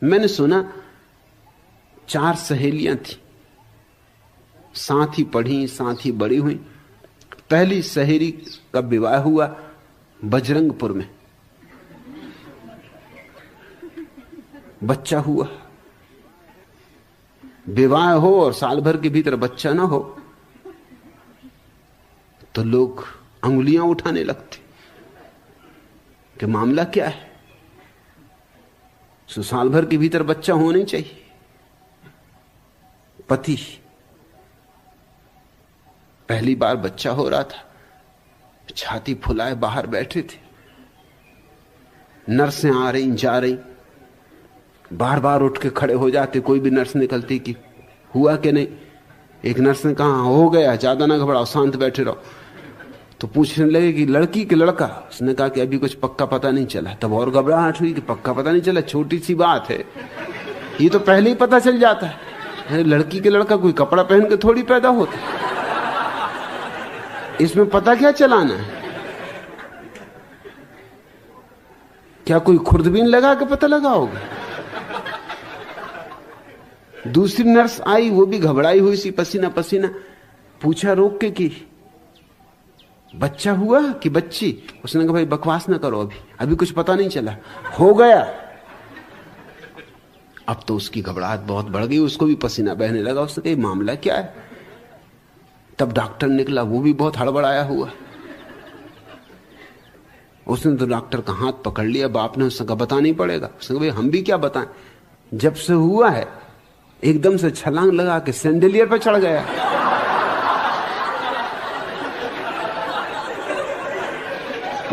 मैंने सुना 4 सहेलियां थी, साथ ही पढ़ी, साथ ही बड़ी हुई। पहली सहेली का विवाह हुआ बजरंगपुर में, बच्चा हुआ। विवाह हो और साल भर के भीतर बच्चा ना हो तो लोग अंगुलियां उठाने लगते कि मामला क्या है। तो साल भर के भीतर बच्चा होना चाहिए। पति पहली बार बच्चा हो रहा था, छाती फुलाए बाहर बैठे थे। नर्सें आ रही जा रही, बार बार उठ के खड़े हो जाते। कोई भी नर्स निकलती कि हुआ कि नहीं। एक नर्स ने कहा हो गया, ज्यादा ना घबराओ, शांत बैठे रहो। तो पूछने लगे कि लड़की कि लड़का। उसने कहा कि अभी कुछ पक्का पता नहीं चला। तब और घबराहट हुई कि पक्का पता नहीं चला, छोटी सी बात है, ये तो पहले ही पता चल जाता है। अरे लड़की के लड़का कोई कपड़ा पहन के थोड़ी पैदा होता, इसमें पता क्या चलाना है? क्या कोई खुर्दबीन लगा के पता लगाओगे? दूसरी नर्स आई, वो भी घबराई हुई सी, पसीना पसीना। पूछा रोक के कि बच्चा हुआ कि बच्ची? उसने कहा भाई बकवास ना करो, अभी कुछ पता नहीं चला, हो गया। अब तो उसकी घबराहट बहुत बढ़ गई, उसको भी पसीना बहने लगा। उसने कहा मामला क्या है? तब डॉक्टर निकला, वो भी बहुत हड़बड़ाया हुआ। उसने तो डॉक्टर का हाथ पकड़ लिया। बाप ने उसने कहा बताना ही पड़ेगा। उसने कहा भाई हम भी क्या बताएं, जब से हुआ है एकदम से छलांग लगा के सैंडलियर पर चढ़ गया।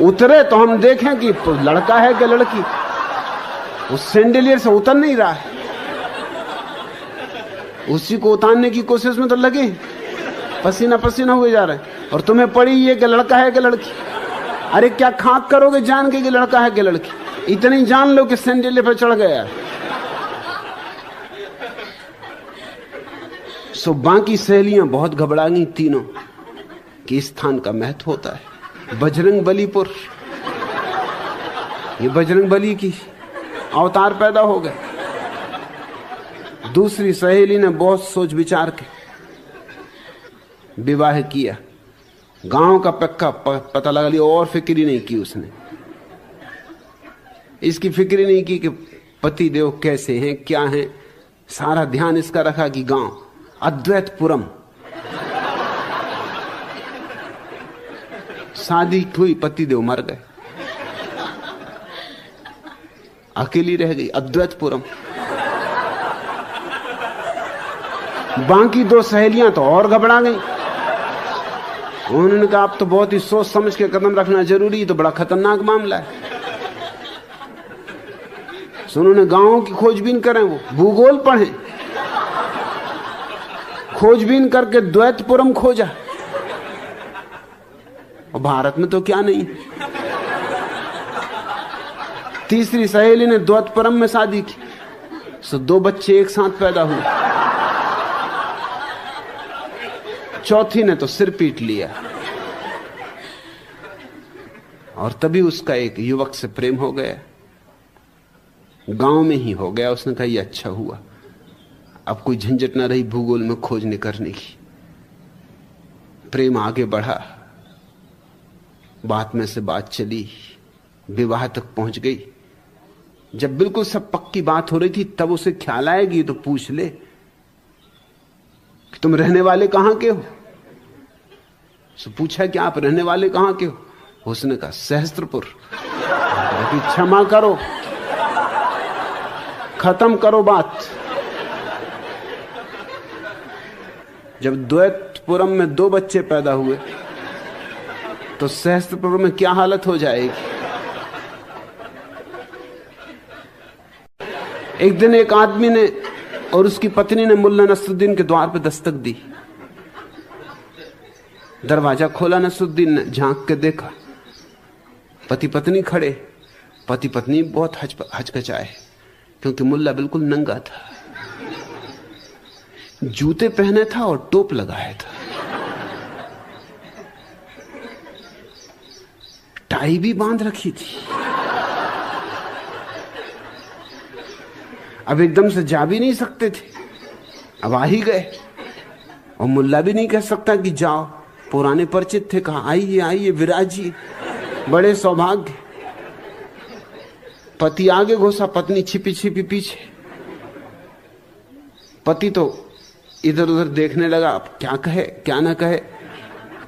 उतरे तो हम देखें कि लड़का है कि लड़की। उस सैंडलियर से उतर नहीं रहा है, उसी को उतारने की कोशिश में तो लगे, पसीना पसीना हुए जा रहे हैं। और तुम्हें पड़ी ये कि लड़का है कि लड़की। अरे क्या खाक करोगे जान के कि लड़का है कि लड़की? इतनी जान लो कि सैंडलियर पर चढ़ गया। सो बाकी सहेलियां बहुत घबरा गई तीनों कि स्थान का महत्व होता है। बजरंग बलीपुर, ये बजरंग बली की अवतार पैदा हो गए। दूसरी सहेली ने बहुत सोच विचार के विवाह किया। गांव का पक्का पता लगा लिया, और फिक्र ही नहीं की उसने। इसकी फिक्र ही नहीं की कि पति देव कैसे हैं, क्या हैं। सारा ध्यान इसका रखा कि गांव अद्वैतपुरम। शादी हुई, पति देव मर गए, अकेली रह गई अद्वैतपुरम। बाकी 2 सहेलियां तो और घबरा गई। उन्होंने कहा अब तो बहुत ही सोच समझ के कदम रखना जरूरी, तो बड़ा खतरनाक मामला है। सो उन्होंने गांवों की खोजबीन करें, वो भूगोल पढ़ें, खोजबीन करके द्वैतपुरम खोजा। और भारत में तो क्या नहीं। तीसरी सहेली ने द्वैतपुरम में शादी की, सो 2 बच्चे एक साथ पैदा हुए। चौथी ने तो सिर पीट लिया, और तभी उसका एक युवक से प्रेम हो गया। गांव में ही हो गया। उसने कहा यह अच्छा हुआ, अब कोई झंझट ना रही भूगोल में खोजने करने की। प्रेम आगे बढ़ा, बात में से बात चली, विवाह तक पहुंच गई। जब बिल्कुल सब पक्की बात हो रही थी, तब उसे ख्याल आएगी तो पूछ ले कि तुम रहने वाले कहां के हो। सो पूछा कि आप रहने वाले कहां के हो? उसने कहा सहस्त्रपुर। क्षमा करो, खत्म करो बात। जब द्वैतपुरम में 2 बच्चे पैदा हुए तो सहस्त्रपुर में क्या हालत हो जाएगी। एक दिन एक आदमी ने और उसकी पत्नी ने मुल्ला नसरुद्दीन के द्वार पर दस्तक दी। दरवाजा खोला, नसरुद्दीन ने झांक के देखा, पति पत्नी खड़े। पति पत्नी बहुत हचकचाए क्योंकि मुल्ला बिल्कुल नंगा था, जूते पहने था और टोप लगाया था, टाई भी बांध रखी थी। अब एकदम से जा भी नहीं सकते थे, अब आ ही गए। और मुल्ला भी नहीं कह सकता कि जाओ, पुराने परिचित थे, कहा आइए आइए विराजिए, बड़े सौभाग्य। पति आगे घुसा, पत्नी छिपी छिपी पीछे। पति तो इधर उधर देखने लगा, अब क्या कहे क्या ना कहे।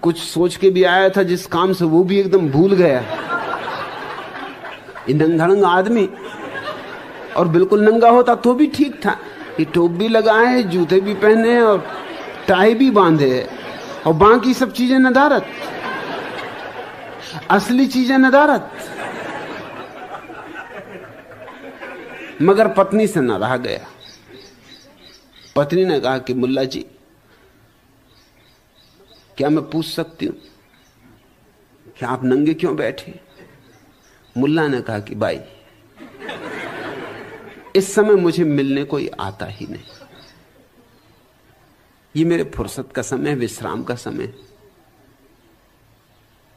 कुछ सोच के भी आया था जिस काम से, वो भी एकदम भूल गया। नंगा आदमी, और बिल्कुल नंगा होता तो भी ठीक था, ये टोप भी लगाए, जूते भी पहने और टाई भी बांधे है, और बाकी सब चीजें नदारत, असली चीजें नदारत। मगर पत्नी से न रहा गया। पत्नी ने कहा कि मुल्ला जी, क्या मैं पूछ सकती हूं कि आप नंगे क्यों बैठे? मुल्ला ने कहा कि भाई, इस समय मुझे मिलने कोई आता ही नहीं, ये मेरे फुर्सत का समय, विश्राम का समय।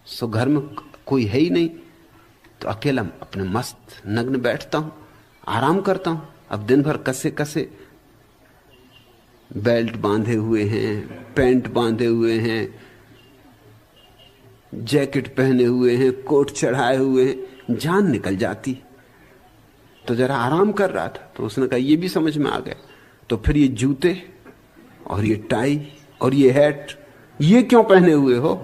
सो घर में कोई है ही नहीं, तो अकेला अपने मस्त नग्न बैठता हूं, आराम करता हूं। अब दिन भर कसे कसे बेल्ट बांधे हुए हैं, पैंट बांधे हुए हैं, जैकेट पहने हुए हैं, कोट चढ़ाए हुए हैं, जान निकल जाती। तो जरा आराम कर रहा था, तो उसने कहा ये भी समझ में आ गया, तो फिर ये जूते और ये टाई और ये हैट, ये क्यों पहने हुए हो?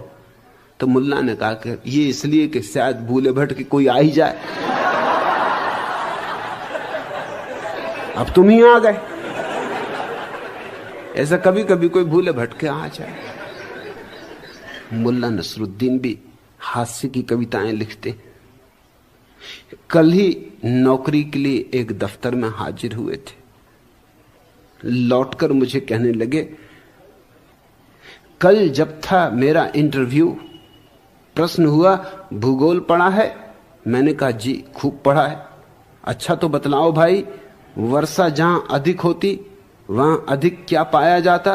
तो मुल्ला ने कहा कि ये इसलिए कि शायद भूले भटके कोई आ ही जाए, अब तुम ही आ गए। ऐसा कभी कभी कोई भूले भटके आ जाए। मुल्ला नसरुद्दीन भी हास्य की कविताएं लिखते। कल ही नौकरी के लिए एक दफ्तर में हाजिर हुए थे, लौटकर मुझे कहने लगे, कल जब था मेरा इंटरव्यू, प्रश्न हुआ भूगोल पढ़ा है? मैंने कहा जी खूब पढ़ा है। अच्छा तो बतलाओ भाई, वर्षा जहां अधिक होती वहां अधिक क्या पाया जाता?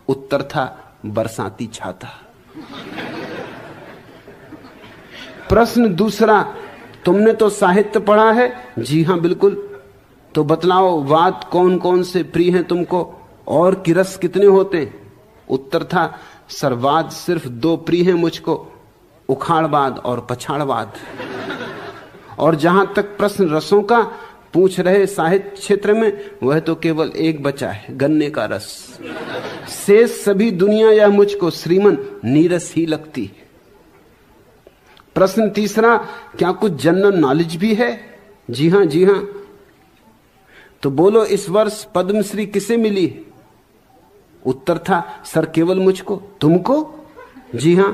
उत्तर था बरसाती छाता। प्रश्न दूसरा, तुमने तो साहित्य पढ़ा है? जी हां बिल्कुल। तो बतलाओ वाद कौन कौन से प्रिय हैं तुमको, और कि रस कितने होते हैं? उत्तर था सर्वाद सिर्फ 2 प्रिय हैं मुझको, उखाड़वाद और पछाड़वाद। और जहां तक प्रश्न रसों का पूछ रहे साहित्य क्षेत्र में, वह तो केवल एक बचा है, गन्ने का रस। शेष सभी दुनिया या मुझको श्रीमन नीरस ही लगती है। प्रश्न तीसरा, क्या कुछ जनरल नॉलेज भी है? जी हां जी हां। तो बोलो इस वर्ष पद्मश्री किसे मिली है? उत्तर था सर केवल मुझको। तुमको? जी हां,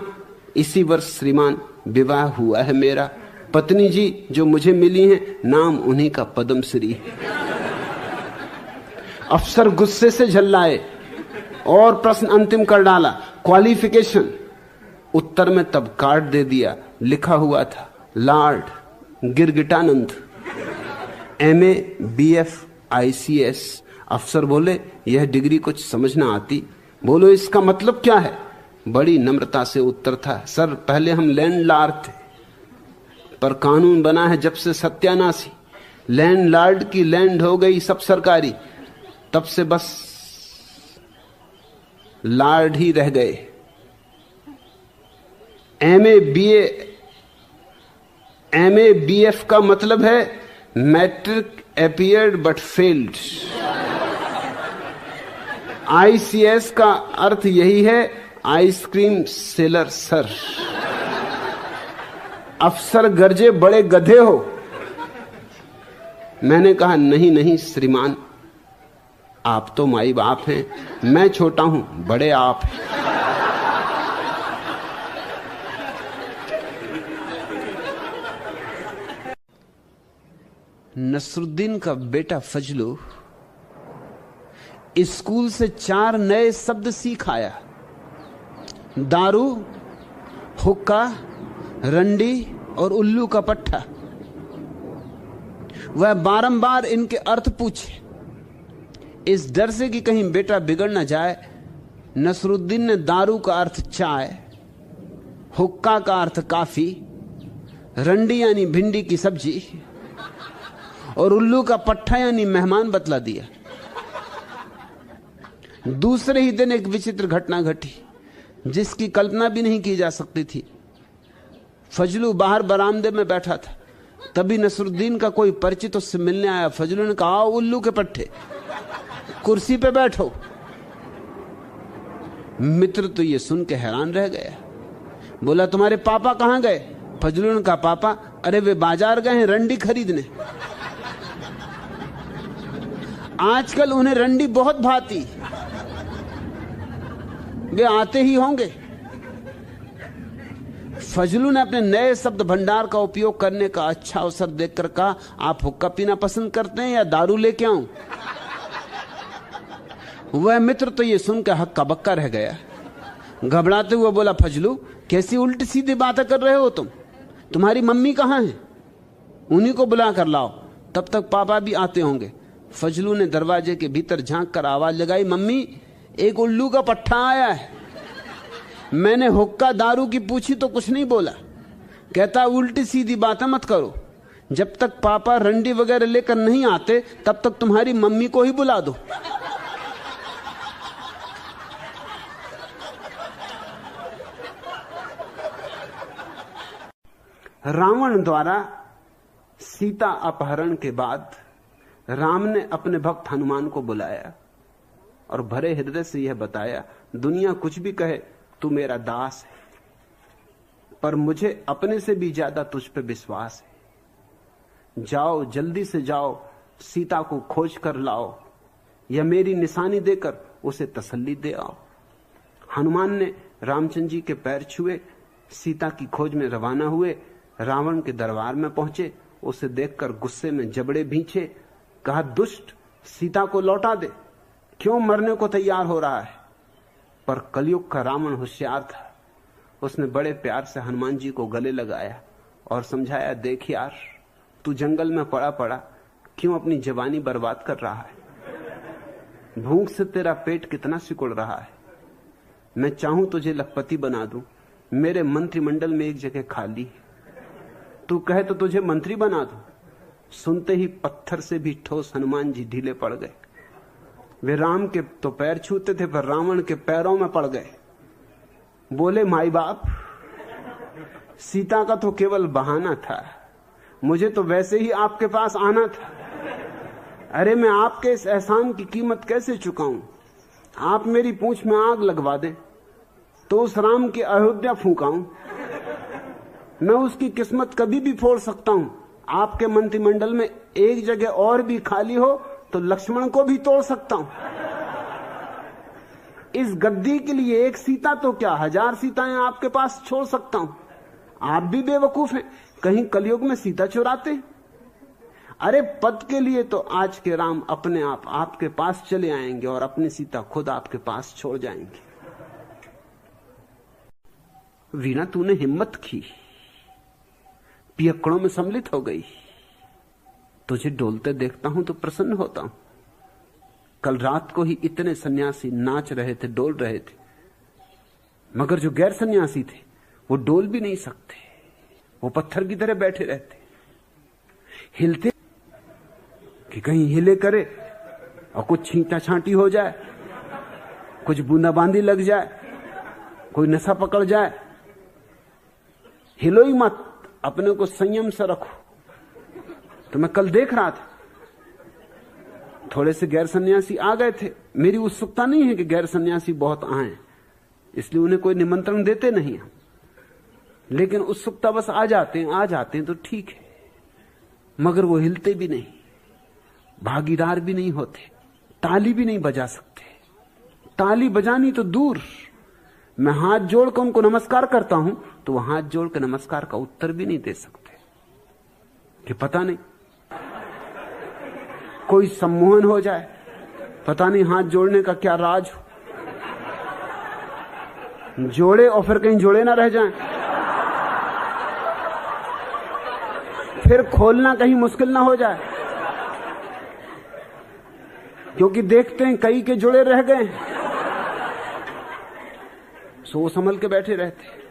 इसी वर्ष श्रीमान विवाह हुआ है मेरा। पत्नी जी जो मुझे मिली हैं, नाम उन्हीं का पद्मश्री है। अफसर गुस्से से झल्लाए और प्रश्न अंतिम कर डाला, क्वालिफिकेशन? उत्तर में तब कार्ड दे दिया, लिखा हुआ था Lord Girgitanand, MA BF ICS। अफसर बोले यह डिग्री कुछ समझ ना आती, बोलो इसका मतलब क्या है? बड़ी नम्रता से उत्तर था, सर पहले हम लैंडलॉर्ड थे, पर कानून बना है जब से सत्यानाशी, लैंडलॉर्ड की लैंड हो गई सब सरकारी, तब से बस लॉर्ड ही रह गए। MA BF का मतलब है matric appeared but failed. ICS का अर्थ यही है, आइसक्रीम सेलर सर। अफसर गरजे बड़े गधे हो। मैंने कहा नहीं नहीं श्रीमान, आप तो माई बाप हैं, मैं छोटा हूं, बड़े आप हैं। नसरुद्दीन का बेटा फजलू स्कूल से 4 नए शब्द सीख आया, दारू, हुक्का, रंडी और उल्लू का पट्टा। वह बारंबार इनके अर्थ पूछे। इस डर से कि कहीं बेटा बिगड़ ना जाए, नसरुद्दीन ने दारू का अर्थ चाय, हुक्का का अर्थ काफी, रंडी यानी भिंडी की सब्जी और उल्लू का पट्टा यानी मेहमान बतला दिया। दूसरे ही दिन एक विचित्र घटना घटी जिसकी कल्पना भी नहीं की जा सकती थी। फजलू बाहर बरामदे में बैठा था, तभी नसरुद्दीन का कोई परिचित उससे मिलने आया। फजलू ने कहा, उल्लू के पट्टे, कुर्सी पे बैठो। मित्र तो ये सुन के हैरान रह गया। बोला, तुम्हारे पापा कहां गए? फजलू ने कहा, पापा, अरे वे बाजार गए हैं रंडी खरीदने। आजकल उन्हें रंडी बहुत भाती, वे आते ही होंगे। फजलू ने अपने नए शब्द भंडार का उपयोग करने का अच्छा अवसर देखकर कहा, आप हुक्का पीना पसंद करते हैं या दारू लेके आऊं? वह मित्र तो ये सुनकर हक्का बक्का रह गया। घबराते हुए बोला, फजलू, कैसी उल्टी सीधी बातें कर रहे हो तुम? तुम्हारी मम्मी कहां है? उन्हीं को बुला कर लाओ, तब तक पापा भी आते होंगे। फजलू ने दरवाजे के भीतर झांक कर आवाज लगाई, मम्मी, एक उल्लू का पट्टा आया है। मैंने हुक्का दारू की पूछी तो कुछ नहीं बोला। कहता, उल्टी सीधी बातें मत करो, जब तक पापा रंडी वगैरह लेकर नहीं आते तब तक तुम्हारी मम्मी को ही बुला दो। रावण द्वारा सीता अपहरण के बाद राम ने अपने भक्त हनुमान को बुलाया और भरे हृदय से यह बताया, दुनिया कुछ भी कहे, तू मेरा दास है, पर मुझे अपने से भी ज्यादा तुझ पे विश्वास है। जाओ, जल्दी से जाओ, सीता को खोज कर लाओ या मेरी निशानी देकर उसे तसल्ली दे आओ। हनुमान ने रामचंद्र जी के पैर छुए, सीता की खोज में रवाना हुए। रावण के दरबार में पहुंचे, उसे देखकर गुस्से में जबड़े भींचे। कहा, दुष्ट, सीता को लौटा दे, क्यों मरने को तैयार हो रहा है? पर कलयुग का रावण होशियार था। उसने बड़े प्यार से हनुमान जी को गले लगाया और समझाया, देख यार, तू जंगल में पड़ा पड़ा क्यों अपनी जवानी बर्बाद कर रहा है? भूख से तेरा पेट कितना सिकुड़ रहा है। मैं चाहूं तुझे लखपति बना दूं, मेरे मंत्रिमंडल में एक जगह खाली है, तू कहे तो तुझे मंत्री बना दूं। सुनते ही पत्थर से भी ठोस हनुमान जी ढीले पड़ गए। वे राम के तो पैर छूते थे, पर रावण के पैरों में पड़ गए। बोले, माई बाप, सीता का तो केवल बहाना था, मुझे तो वैसे ही आपके पास आना था। अरे मैं आपके इस एहसान की कीमत कैसे चुकाऊं? आप मेरी पूंछ में आग लगवा दें तो उस राम की अयोध्या फूंकाऊं। मैं उसकी किस्मत कभी भी फोड़ सकता हूं। आपके मंत्रिमंडल में एक जगह और भी खाली हो तो लक्ष्मण को भी तोड़ सकता हूं। इस गद्दी के लिए एक सीता तो क्या, 1000 सीताएं आपके पास छोड़ सकता हूं। आप भी बेवकूफ हैं, कहीं कलयुग में सीता चुराते। अरे पद के लिए तो आज के राम अपने आप आपके पास चले आएंगे और अपनी सीता खुद आपके पास छोड़ जाएंगे। वीणा, तूने हिम्मत की, पियक्कड़ों में सम्मिलित हो गई। तुझे डोलते देखता हूं तो प्रसन्न होता हूं। कल रात को ही इतने सन्यासी नाच रहे थे, डोल रहे थे, मगर जो गैर सन्यासी थे वो डोल भी नहीं सकते। वो पत्थर की तरह बैठे रहते, हिलते कि कहीं हिले करे और कुछ छींटा छांटी हो जाए, कुछ बूंदाबांदी लग जाए, कोई नशा पकड़ जाए। हिलो ही मत, अपने को संयम से रखो। तो मैं कल देख रहा था, थोड़े से गैर सन्यासी आ गए थे। मेरी उत्सुकता नहीं है कि गैर सन्यासी बहुत आए, इसलिए उन्हें कोई निमंत्रण देते नहीं हम, लेकिन उत्सुकता बस आ जाते हैं तो ठीक है। मगर वो हिलते भी नहीं, भागीदार भी नहीं होते, ताली भी नहीं बजा सकते। ताली बजानी तो दूर, मैं हाथ जोड़कर उनको नमस्कार करता हूं तो वो हाथ जोड़ के नमस्कार का उत्तर भी नहीं दे सकते कि पता नहीं कोई सम्मोहन हो जाए, पता नहीं हाथ जोड़ने का क्या राज हो, जोड़े और फिर कहीं जोड़े ना रह जाएं, फिर खोलना कहीं मुश्किल ना हो जाए, क्योंकि देखते हैं कई के जुड़े रह गए, सो संभल के बैठे रहते।